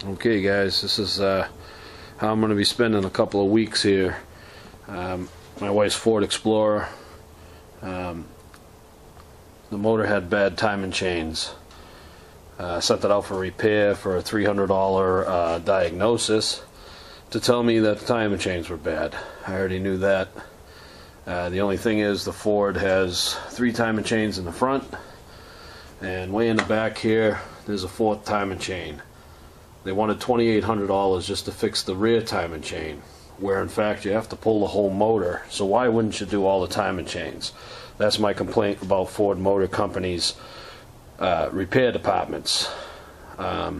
Okay guys, this is how I'm going to be spending a couple of weeks here. My wife's Ford Explorer, the motor had bad timing chains. Sent it out for repair for a $300 diagnosis to tell me that the timing chains were bad. I already knew that. The only thing is the Ford has 3 timing chains in the front, and way in the back here there's a 4th timing chain. They wanted $2,800 just to fix the rear timing chain, where in fact you have to pull the whole motor. So why wouldn't you do all the timing chains? That's my complaint about Ford Motor Company's repair departments. But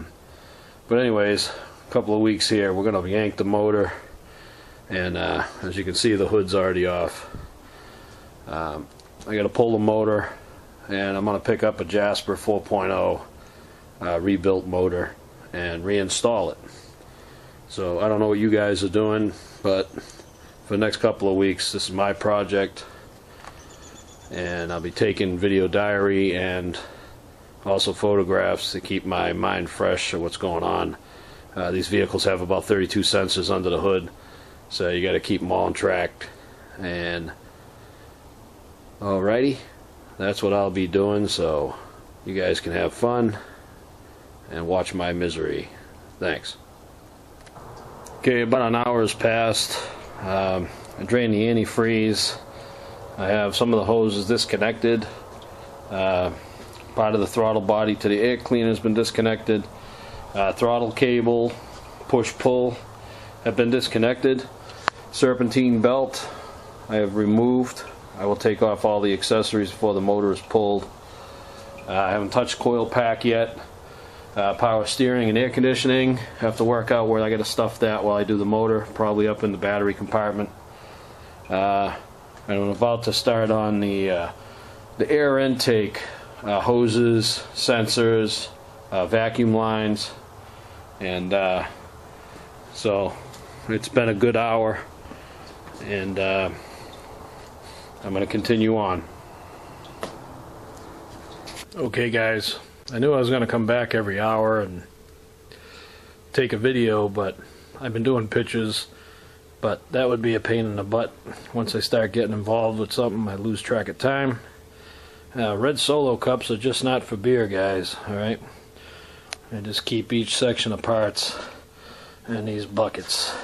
anyways, a couple of weeks here, we're going to yank the motor, and as you can see, the hood's already off. I got to pull the motor, and I'm going to pick up a Jasper 4.0 rebuilt motor and reinstall it. So I don't know what you guys are doing, but for the next couple of weeks this is my project, and I'll be taking video diary and also photographs to keep my mind fresh of what's going on. These vehicles have about 32 sensors under the hood, so you got to keep them all on track. And alrighty, that's what I'll be doing, so you guys can have fun and watch my misery. Thanks. Okay, about an hour has passed. I drained the antifreeze. I have some of the hoses disconnected. Part of the throttle body to the air cleaner has been disconnected. Throttle cable, push-pull have been disconnected. Serpentine belt I have removed. I will take off all the accessories before the motor is pulled. I haven't touched coil pack yet. Power steering and air conditioning, have to work out where I got to stuff that while I do the motor, probably up in the battery compartment. I'm about to start on the air intake, hoses, sensors, vacuum lines, and so it's been a good hour, and I'm going to continue on. Okay guys, I knew I was going to come back every hour and take a video, but I've been doing pictures, but that would be a pain in the butt. Once I start getting involved with something, I lose track of time. Red Solo cups are just not for beer, guys, alright? I just keep each section of parts in these buckets,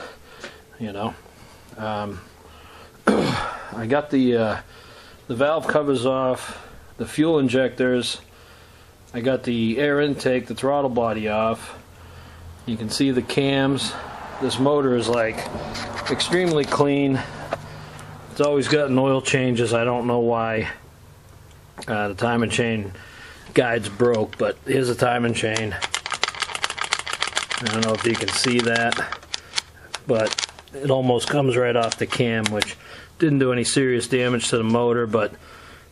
you know. I got the valve covers off, the fuel injectors. I got the air intake, the throttle body off. You can see the cams. This motor is like extremely clean. It's always gotten oil changes. I don't know why the timing chain guides broke, but here's a timing chain. I don't know if you can see that, but it almost comes right off the cam, which didn't do any serious damage to the motor, but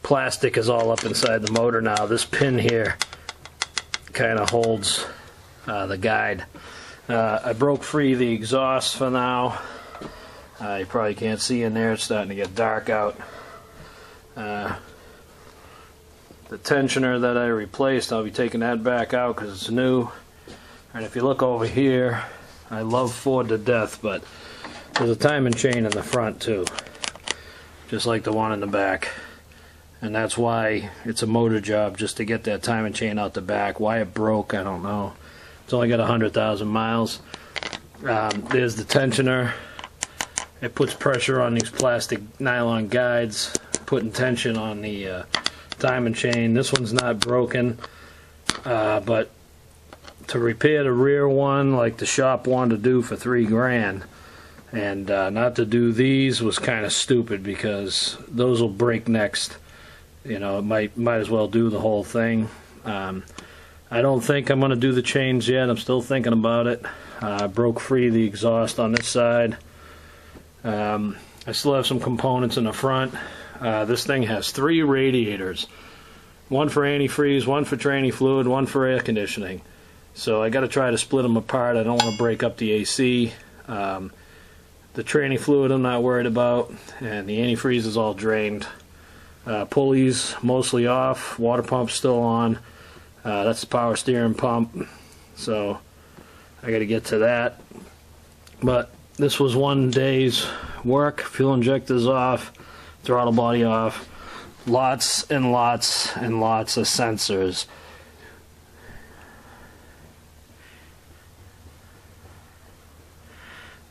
plastic is all up inside the motor now. This pin here kind of holds the guide. I broke free the exhaust for now. You probably can't see in there, it's starting to get dark out. The tensioner that I replaced, I'll be taking that back out because it's new. And if you look over here, I love Ford to death, but there's a timing chain in the front too, just like the one in the back. And that's why it's a motor job, just to get that timing chain out the back. Why it broke, I don't know. It's only got 100,000 miles. There's the tensioner. It puts pressure on these plastic nylon guides, putting tension on the timing chain. This one's not broken, but to repair the rear one, like the shop wanted to do for $3 grand, and not to do these was kind of stupid, because those will break next. You know, it might as well do the whole thing. I don't think I'm going to do the chains yet. I'm still thinking about it. I broke free the exhaust on this side. I still have some components in the front. This thing has 3 radiators. One for antifreeze, one for tranny fluid, one for air conditioning. So I got to try to split them apart. I don't want to break up the AC. The tranny fluid I'm not worried about, and the antifreeze is all drained. Pulleys mostly off, water pump still on. That's the power steering pump. So I got to get to that. But this was one day's work. Fuel injectors off, throttle body off, lots and lots and lots of sensors.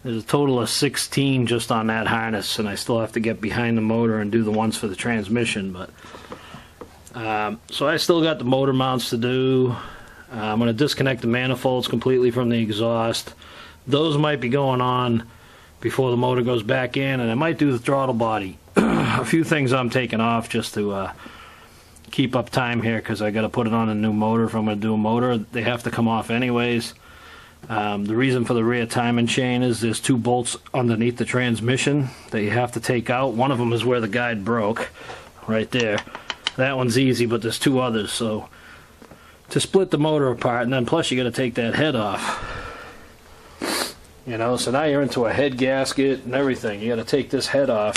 There's a total of 16 just on that harness, and I still have to get behind the motor and do the ones for the transmission. But so I still got the motor mounts to do. I'm going to disconnect the manifolds completely from the exhaust. Those might be going on before the motor goes back in, and I might do the throttle body. A few things I'm taking off just to keep up time here, because I got to put it on a new motor if I'm going to do a motor. They have to come off anyways. The reason for the rear timing chain is there's 2 bolts underneath the transmission that you have to take out. One of them is where the guide broke, right there. That one's easy, but there's 2 others. So to split the motor apart, and then plus you got to take that head off. You know, so now you're into a head gasket and everything. You got to take this head off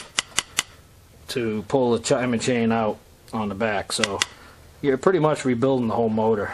to pull the timing chain out on the back. So you're pretty much rebuilding the whole motor.